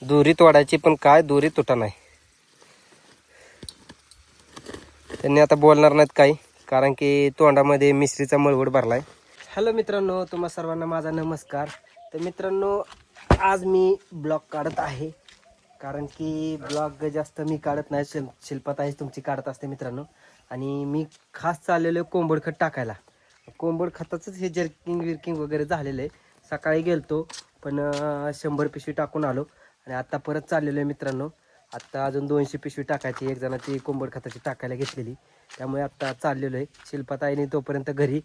दोरी तोडायची पण काय दोरी तुटा नाही. त्यांनी आता बोलणार नाहीत काही, कारण की तोंडामध्ये मिश्रीचा मळवट भरलाय. हॅलो मित्रांनो, तुम्हा सर्वांना माझा नमस्कार. तर मित्रांनो, आज मी ब्लॉग काढत आहे, कारण की ब्लॉग जास्त मी काढत नाही, शिल्पाताई तुमची काढत असते मित्रांनो. आणि मी खास चाललेलो कोंबड खत टाकायला. कोंबड खताचंच हे जर्किंग विर्किंग वगैरे झालेलं आहे. सकाळी गेलतो पण 100 पिशवी टाकून आलो आणि आता परत चाललेलो आहे मित्रांनो. आत्ता अजून 200 पिशवी टाकायची, एक जणाची कोंबड खताची टाकायला घेतलेली, त्यामुळे आत्ता चाललेलो आहे. शिल्पाताईने तोपर्यंत घरी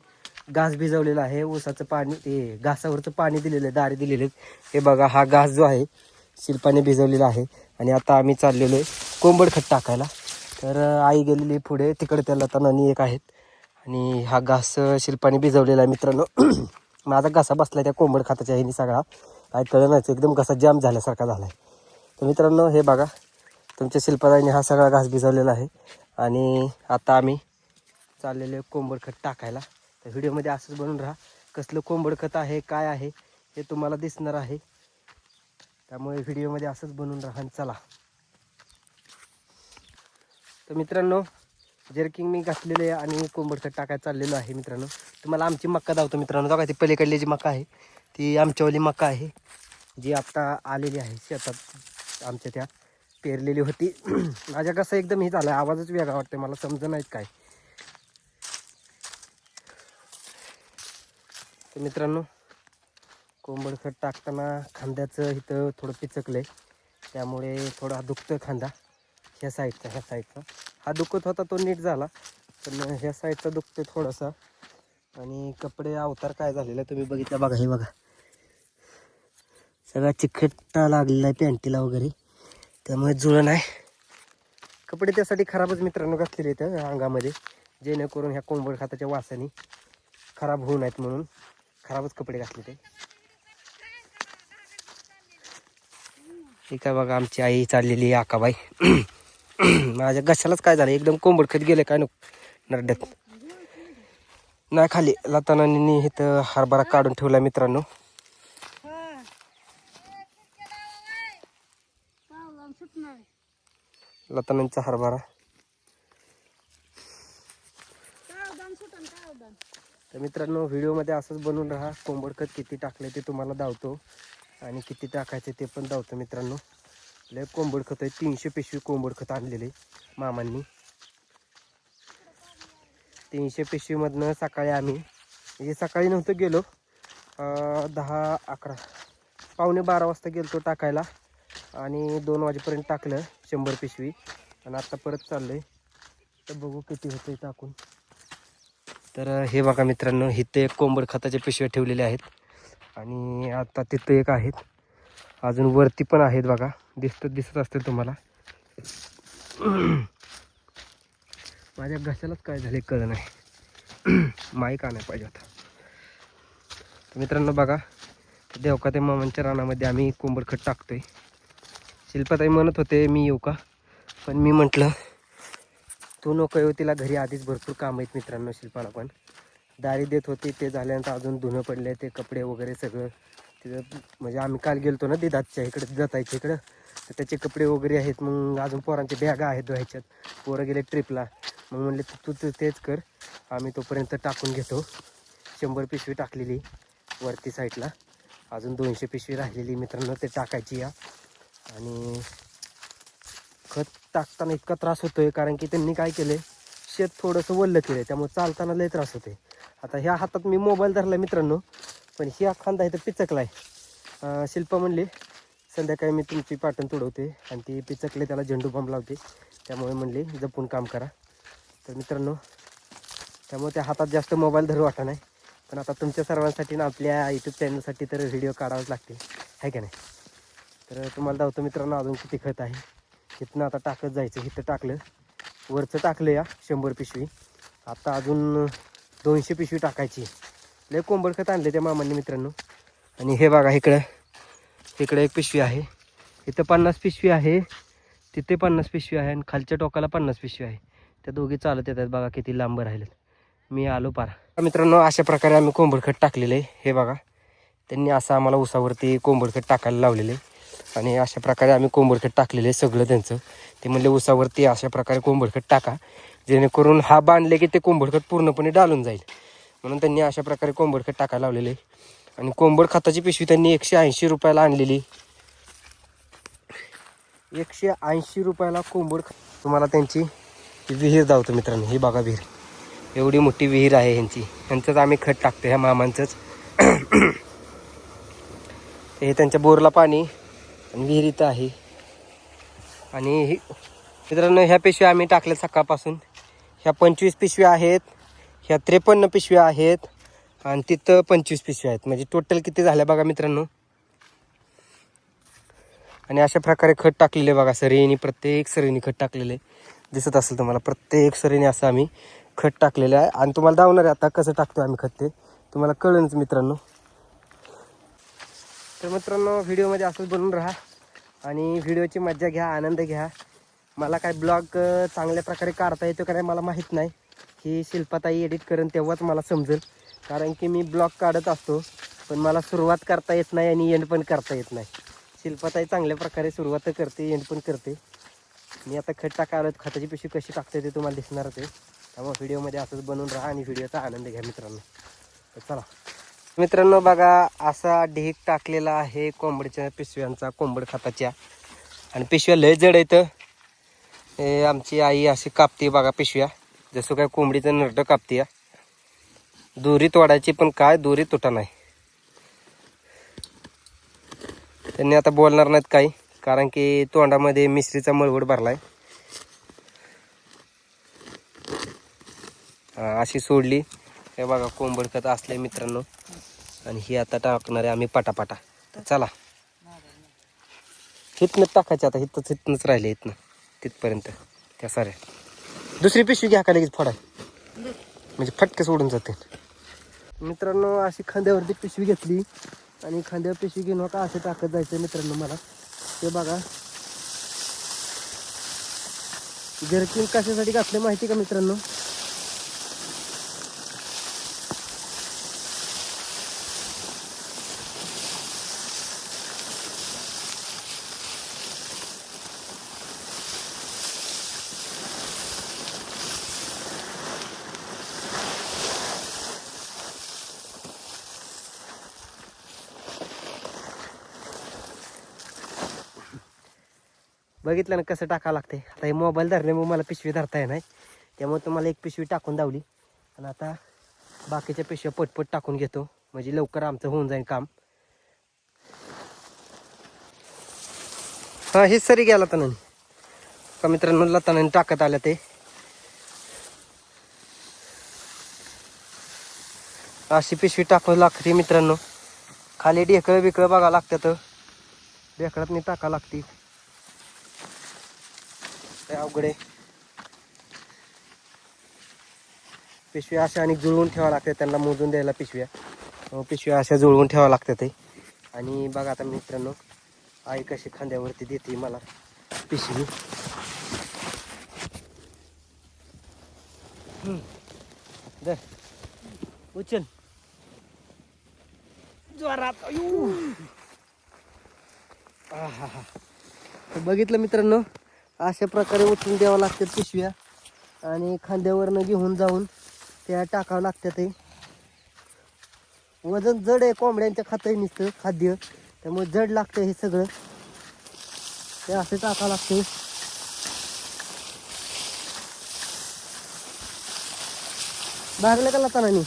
घास भिजवलेला आहे, ऊसाचं पाणी, ते घासावरचं पाणी दिलेलं आहे, दारे दिलेले. हे बघा, हा घास जो आहे शिल्पाने भिजवलेला आहे. आणि आता आम्ही चाललेलो आहे कोंबड खत टाकायला. तर आई गेलेली पुढे, तिकडे त्या लतानानी एक आहेत आणि हा घास शिल्पाने भिजवलेला आहे मित्रांनो. माझा घसा बसला त्या कोंबड खताच्या ह्यानी, सगळा काय कळलं नाही, एकदम घसा जाम झाल्यासारखा झाला आहे. तर मित्रांनो, हे बघा, तुमच्या शिल्पाताईने हा सगळा घास भिजवलेला आहे. आणि आता आम्ही चाललेलो कोंबड खत टाकायला. तर व्हिडिओमध्ये असंच बनून राहा. कसलं कोंबड खत आहे, काय आहे, हे तुम्हाला दिसणार आहे, त्यामुळे व्हिडिओमध्ये असंच बनून राहा. चला. तर मित्रांनो, जर्किंग मी घातलेलं आहे आणि कोंबड खत टाकायला चाललेलो आहे मित्रांनो. तुम्हाला आमची मक्का दावतो मित्रांनो. बघा, ती पलीकडली जी मक्का आहे ती आमच्यावाली मक्का आहे, जी आत्ता आलेली आहे शेतात आमच्या, त्या पेरलेली होती. माझ्या कसं एकदम हे झालं, आवाजच वेगळा वाटतं, मला समजत नाहीत काय. तर मित्रांनो, कोंबड खत टाकताना खांद्याचं इथं थोडं पिचकलं आहे, त्यामुळे थोडा दुखतं खांदा, ह्या साईडचा हा दुखत होता, तो नीट झाला, पण ह्या साईडचा दुखतं थोडासा. आणि कपडे अवतार काय झालेला तुम्ही बघितलं, बघा, हे बघा, सगळा चिकटा लागलेला आहे पॅन्टीला वगैरे, त्यामुळे जुळण आहे. कपडे त्यासाठी खराबच मित्रांनो घातलेले आहेत अंगामध्ये, जेणेकरून ह्या कोंबड खताच्या वासाने खराब होऊ नयेत म्हणून खराबच कपडे घातले ते. ठीक आहे, बघा, आमची आई चाललेली आहे आकाबाई. माझ्या घशालाच काय झालं, एकदम कोंबड खत गेले काय नको नरड्यात. नाही, खाली लतानानी इथं हरभरा काढून ठेवला मित्रांनो. लतानांचा हरभरा. तर मित्रांनो, व्हिडिओमध्ये असंच बनवून राहा. कोंबड खत किती टाकले ते तुम्हाला दावतो आणि किती टाकायचे ते पण दावतो मित्रांनो. लय कोंबड खत आहे, 300 पिशवी कोंबड खत आणलेले मामांनी. 300 पिशवीमधनं सकाळी आम्ही, म्हणजे सकाळी नव्हतं गेलो, 10-11 पावणे 12 वाजता गेलो तो टाकायला आणि 2 वाजेपर्यंत टाकलं 100 पिशवी. आणि आता परत चाललं आहे, तर बघू किती होतं आहे टाकून. तर हे बघा मित्रांनो, इथे एक कोंबड खताच्या पिशव्या ठेवलेल्या आहेत आणि आता तिथं एक आहेत, अजून वरती पण आहेत बघा, दिसत असतील तुम्हाला. माझ्या घशालाच काय झाले कळलं नाही. माईक आणायला पाहिजे होता. तर मित्रांनो बघा, देवकाते मामांच्या रानामध्ये आम्ही कोंबड खत टाकतोय. शिल्पाताई म्हणत होते मी येऊ का, पण मी म्हटलं तू नको येऊ, तिला घरी आधीच भरपूर काम आहेत मित्रांनो. शिल्पाला पण दारी देत होती, ते झाल्यानंतर अजून धुणं पडले, ते कपडे वगैरे सगळं तिथं, म्हणजे आम्ही काल गेलतो ना दिदाच्या इकडे, जातायच्या इकडं, तर त्याचे कपडे वगैरे आहेत. मग अजून पोरांचे बॅगा आहेत धुवायच्यात, पोरं गेले ट्रिपला. मग म्हणले तू तेच कर, आम्ही तोपर्यंत टाकून घेतो. 100 पिशवी टाकलेली वरती साईडला, अजून 200 पिशवी राहिलेली मित्रांनो, ते टाकायची या. आणि खत टाकताना इतका त्रास होतो आहे, कारण की त्यांनी काय केलं, शेत थोडंसं वल्लं केलं, त्यामुळे चालताना लय त्रास होते. आता ह्या हातात मी मोबाईल धरला मित्रांनो, पण ह्या खांदा इथं पिचकला आहे. शिल्पा म्हणली संध्याकाळी मी तुमची पाटण तुडवते आणि ती पिचकले, त्याला झेंडू बाम लावते, त्यामुळे म्हणले जपून काम करा. तर मित्रांनो, त्यामुळे त्या हातात जास्त मोबाईल धरू वाटा नाही, पण आता तुमच्या सर्वांसाठी ना आपल्या यूट्यूब चॅनलसाठी तर व्हिडिओ काढावेच लागतील, आहे का नाही. तर तुम्हाला दावतो मित्रांनो अजून किती खत आहे. इथनं आता टाकत जायचं, इथं टाकलं, वरचं टाकलं या 100 पिशवी, आता अजून 200 पिशवी टाकायची. लय कोंबड खत आणले त्या मामांनी मित्रांनो. आणि हे बघा, इकडे एक पिशवी आहे, इथं 50 पिशवी आहे, तिथे 50 पिशवी आहे आणि खालच्या टोकाला 50 पिशवी आहे. त्या दोघी चालत येतात, बघा किती लांब राहिलेत. मी आलो पार. मित्रांनो, अशा प्रकारे आम्ही कोंबड खत टाकलेलं आहे. हे बघा, त्यांनी असं आम्हाला उसावरती कोंबड खत टाकायला लावलेलं आहे. आणि अशा प्रकारे आम्ही कोंबडखत टाकलेलं आहे सगळं त्यांचं. ते म्हणले उसावरती अशा प्रकारे कोंबडखत टाका, जेणेकरून हा बांधले की ते कोंबडखत पूर्णपणे डालून जाईल. म्हणून त्यांनी अशा प्रकारे कोंबडखत टाकायला लावलेले आहे. आणि कोंबड खताची पिशवी त्यांनी 180 रुपयाला आणलेली. 180 रुपयाला कोंबड. तुम्हाला त्यांची विहीर दावतो मित्रांनो. ही बघा विहीर, एवढी मोठी विहीर आहे ह्यांची. ह्यांचंच आम्ही खत टाकतो, ह्या मामांचंच. हे त्यांच्या बोरला पाणी आणि विहिरीत आहे. आणि मित्रांनो ह्या पिशव्या आम्ही टाकल्या सकाळपासून. ह्या 25 पिशव्या आहेत, ह्या 53 पिशव्या आहेत आणि तिथं 25 पिशव्या आहेत. म्हणजे टोटल किती झाल्या बघा मित्रांनो. आणि अशा प्रकारे खत टाकलेले बघा सरीनी, प्रत्येक सरीनी खत टाकलेले दिसत असेल तुम्हाला. प्रत्येक सरीने असं आम्ही खत टाकलेलं आहे. आणि तुम्हाला दावणार आहे आता कसं टाकतो आम्ही खत, ते तुम्हाला कळेलच मित्रांनो. तर मित्रांनो व्हिडिओमध्ये असंच बनवून राहा आणि व्हिडिओची मजा घ्या, आनंद घ्या. मला काय ब्लॉग चांगल्या प्रकारे काढता येतो का नाही मला माहीत नाही. ही शिल्पाताई एडिट करेन तेव्हाच मला समजेल. कारण की मी ब्लॉग काढत असतो पण मला सुरुवात करता येत नाही आणि एंड पण करता येत नाही. शिल्पाताई चांगल्या प्रकारे सुरुवात करते, एंड पण करते. मी आता खत टाकायला, खताची पिशवी कशी टाकते ते तुम्हाला दिसणारच आहे. त्यामुळे व्हिडिओमध्ये असंच बनवून राहा आणि व्हिडिओचा आनंद घ्या मित्रांनो. तर चला मित्रांनो बघा, असा ढीग टाकलेला आहे कोंबडीच्या पिशव्यांचा, कोंबड खताच्या. आणि पिशव्या लय जड आहेत. हे आमची आई अशी कापते बघा पिशव्या, जसं काय कोंबडीचं नरडं कापते. दोरी तोडायची पण काय दोरी तुटा नाही. त्यांनी आता बोलणार नाहीत काही, कारण की तोंडामध्ये मिश्रीचा मळवट भरलाय. अशी सोडली. हे बघा कोंबड खत असले मित्रांनो. आणि ही आता टाकणार आहे आम्ही पटापटा. चला इथनंच टाकायचं आता, इथनंच राहिले इथनं तिथपर्यंत त्या साऱ्या. दुसरी पिशवी घ्या का लगेच फोडा, म्हणजे फटके सोडून जाते. मित्रांनो अशी खांद्यावरती पिशवी घेतली आणि खांद्यावर पिशवी घेऊन का असं टाकत जायचं मित्रांनो मला. ते बघा जर्किन कशासाठी घातले माहिती का मित्रांनो. बघितलं ना कसं टाकावं लागते. आता हे मोबाईल धरल्यामुळे मला पिशवी धरता येणार, त्यामुळे तुम्हाला एक पिशवी टाकून दावली. आणि आता बाकीच्या पिशव्या पटपट टाकून घेतो, म्हणजे लवकर आमचं होऊन जाईल काम. हा हेच सरी गेला तर का मित्रांनो, लतानाने टाकत आलं ते. अशी पिशवी टाकावं लागते मित्रांनो. खाली ढेकळं बिकळं बघावं लागतं, ढेकळात नाही टाकावं लागते. अवघडे पिशव्या अशा आणि जुळवून ठेवावं लागते, त्यांना मोजून द्यायला पिशव्या. पिशव्या अशा जुळवून ठेवावं लागतात ते. आणि बघा आता मित्रांनो आई कशी खांद्यावरती देते मला पिशवी. दर उचल जोरात. बघितलं मित्रांनो, अशा प्रकारे उचलून द्यावं लागतात पिशव्या आणि खांद्यावरनं घेऊन जाऊन त्या टाकावं लागतात. ते वजन जड आहे, कोंबड्यांच्या खातं नुसतं खाद्य, त्यामुळे जड लागतं हे सगळं. ते असं टाकावं लागते. भागलं का लतानानी.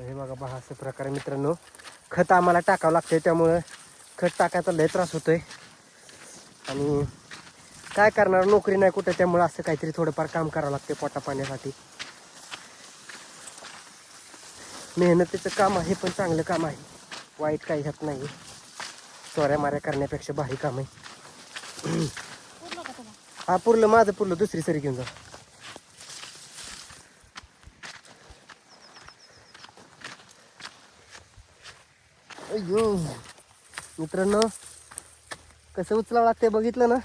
हे बघा अशा प्रकारे मित्रांनो खत आम्हाला टाकावं लागतंय, त्यामुळं खत टाकायचा लय त्रास होतोय. आणि काय करणार, नोकरी नाही कुठं, त्यामुळे असं काहीतरी थोडंफार काम करावं लागते पोटा पाण्यासाठी. मेहनतीचं काम आहे पण चांगलं काम आहे, वाईट काही ह्यात नाही. चोऱ्या माऱ्या करण्यापेक्षा भारी काम आहे. हा पुरलं माझं, पुरलं. दुसरी सरी घेऊन जा. अय्यो मित्रांनो, कसं उचलावं लागते बघितलं ना.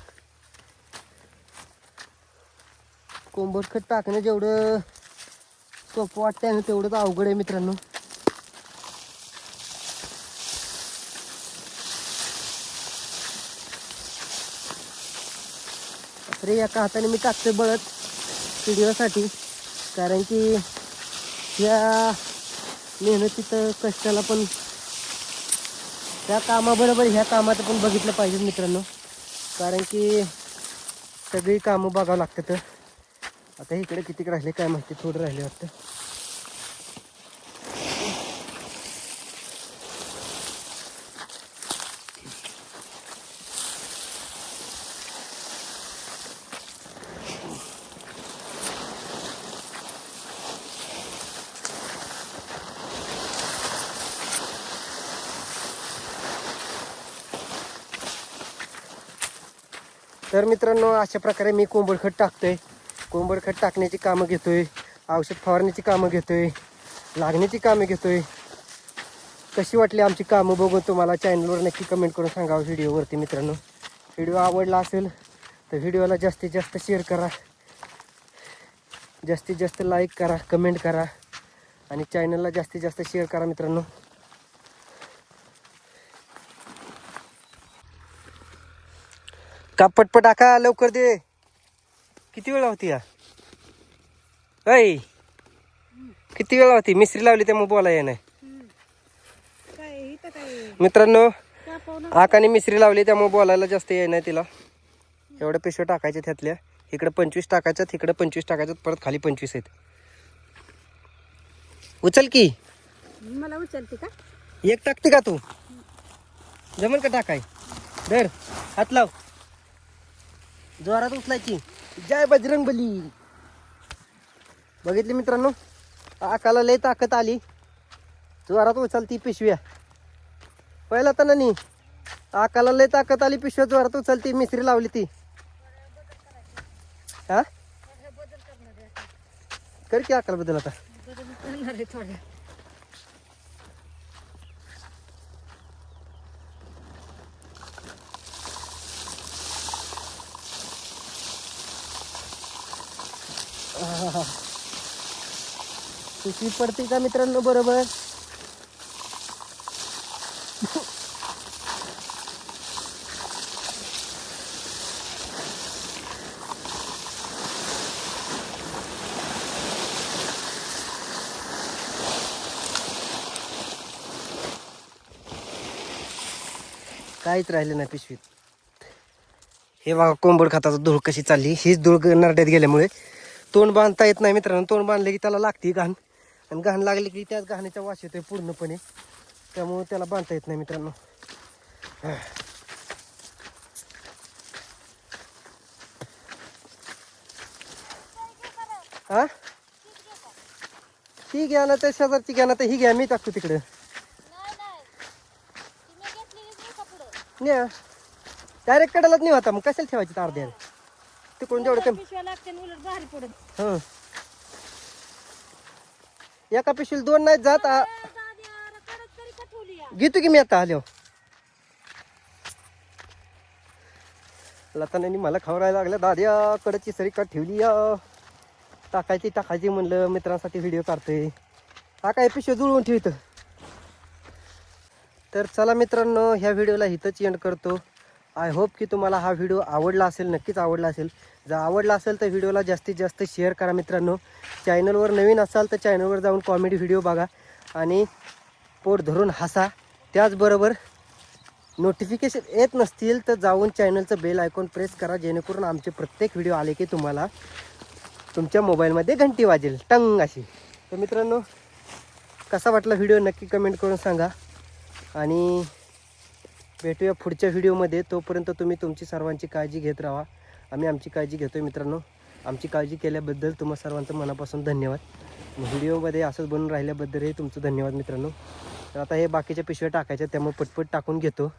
कोंबड खत टाकणं जेवढं सोपं वाटतंय ना तेवढंच अवघड आहे मित्रांनो. अरे एका हाताने मी टाकतोय बळत व्हिडिओसाठी, कारण की ह्या मेहनतीत कष्टाला पण त्या कामाबरोबर ह्या कामात पण बघितलं पाहिजे मित्रांनो, कारण की सगळी कामं बघावं लागतात. आता इकडे किती राहिले काय माहिती, थोडं राहिले वाटतं. तर मित्रांनो, अशा प्रकारे मी कोंबड खत टाकतोय. कोंबड खत टाकण्याची कामं घेतोय, औषध फवारण्याची कामं घेतोय, लागण्याची कामं घेतोय. कशी वाटली आमची कामं बघून तुम्हाला चॅनलवर नक्की कमेंट करून सांगा व्हिडिओवरती मित्रांनो. व्हिडिओ आवडला असेल तर व्हिडिओला जास्तीत जास्त शेअर करा, जास्तीत जास्त लाईक करा, कमेंट करा आणि चॅनलला जास्तीत जास्त शेअर करा मित्रांनो. का पटपट टाका लवकर दे. किती वेळ होती या ऐ, किती वेळ होती? मिस्त्री लावली त्यामुळे बोलाय नाही मित्रांनो. आकाने मिस्त्री लावली त्यामुळे बोलायला जास्त येई नाही तिला. एवढ्या पिशव्या टाकायच्या त्यातल्या, इकडे 25 टाकायच्यात, इकडे 25 टाकायच्यात, परत खाली 25 आहेत. उचल की. मला उचलते का? एक टाकते का तू? जमल का टाकाय? धर, हात लाव, जोरात उचलायची. जय बजरंगबली. बघितली मित्रांनो, आकाला लय ताकद आली, जोरात उचलती पिशव्या. पहिला तर नाही, आकाला लय ताकद आली, पिशव्या जोरात उचलती. मिस्त्री लावली ती. हा कर की आकाला बदल आता. पिशवी पडते का मित्रांनो बरोबर? काहीच राहिलं नाही पिशवीत. हे बघा कोंबड खताचा धूळ कशी चालली. हीच धूळ नरड्यात गेल्यामुळे तोंड बांधता येत नाही मित्रांनो. तोंड बांधले की त्याला लागते घाण, आणि घाण लागली की त्याच घाणीचा वास येतोय पूर्णपणे, त्यामुळे त्याला बांधता येत नाही मित्रांनो. हा ही घ्या ना, त्या शेजारची घ्या ना, तर ही घ्या, मी टाकतो तिकडे. डायरेक्ट कडालाच नाही होता, मग कशाला ठेवायची अर्ध्या तिकडून जेवढं कमी. हं, एका पिशवीला 2 नाही जात. घेतो की मी आता आलो. लताने मला खवरायला लागल्या, दाद्या कडची सरी का ठेवली या. टाकायची म्हणलं, मित्रांसाठी व्हिडिओ काढतोय. हा काय पिशवी जुळवून ठेवतो. तर चला मित्रांनो, ह्या व्हिडिओला इथंच एंड करतो. आय होप की तुम्हाला हा व्हिडिओ आवडला असेल, नक्कीच आवडला असेल. जर आवडला असेल तर व्हिडिओला जास्तीत जास्त शेअर करा मित्रांनो. चॅनलवर नवीन असाल तर चॅनलवर जाऊन कॉमेडी व्हिडिओ बघा आणि पोट धरून हसा. त्याचबरोबर नोटिफिकेशन येत नसतील तर जाऊन चॅनलचं बेल आयकॉन प्रेस करा, जेणेकरून आमचे प्रत्येक व्हिडिओ आले की तुम्हाला तुमच्या मोबाईलमध्ये घंटी वाजेल टंग अशी. तर मित्रांनो, कसा वाटला व्हिडिओ नक्की कमेंट करून सांगा आणि भेटूया पुढच्या व्हिडिओमध्ये. तोपर्यंत तुम्ही तुमची सर्वांची काळजी घेत राहा. आम्ही आमची काळजी घेतो मित्रांनो. आमची काळजी केल्याबद्दल तुम्हा सर्वांचं मनापासून धन्यवाद. व्हिडिओमध्ये असंच बनून राहिल्याबद्दलही तुमचं धन्यवाद मित्रांनो. तर आता हे बाकीच्या पिशव्या टाकायच्या, त्यामुळे पटपट टाकून घेतो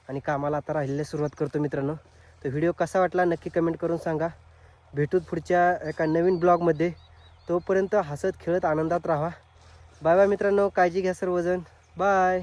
आणि कामाला आता राहिलेल्या सुरुवात करतो मित्रांनो. तर व्हिडिओ कसा वाटला नक्की कमेंट करून सांगा. भेटूत पुढच्या एका नवीन ब्लॉगमध्ये. तोपर्यंत हसत खेळत आनंदात राहा. बाय बाय मित्रांनो, काळजी घ्या सर्वजण. बाय.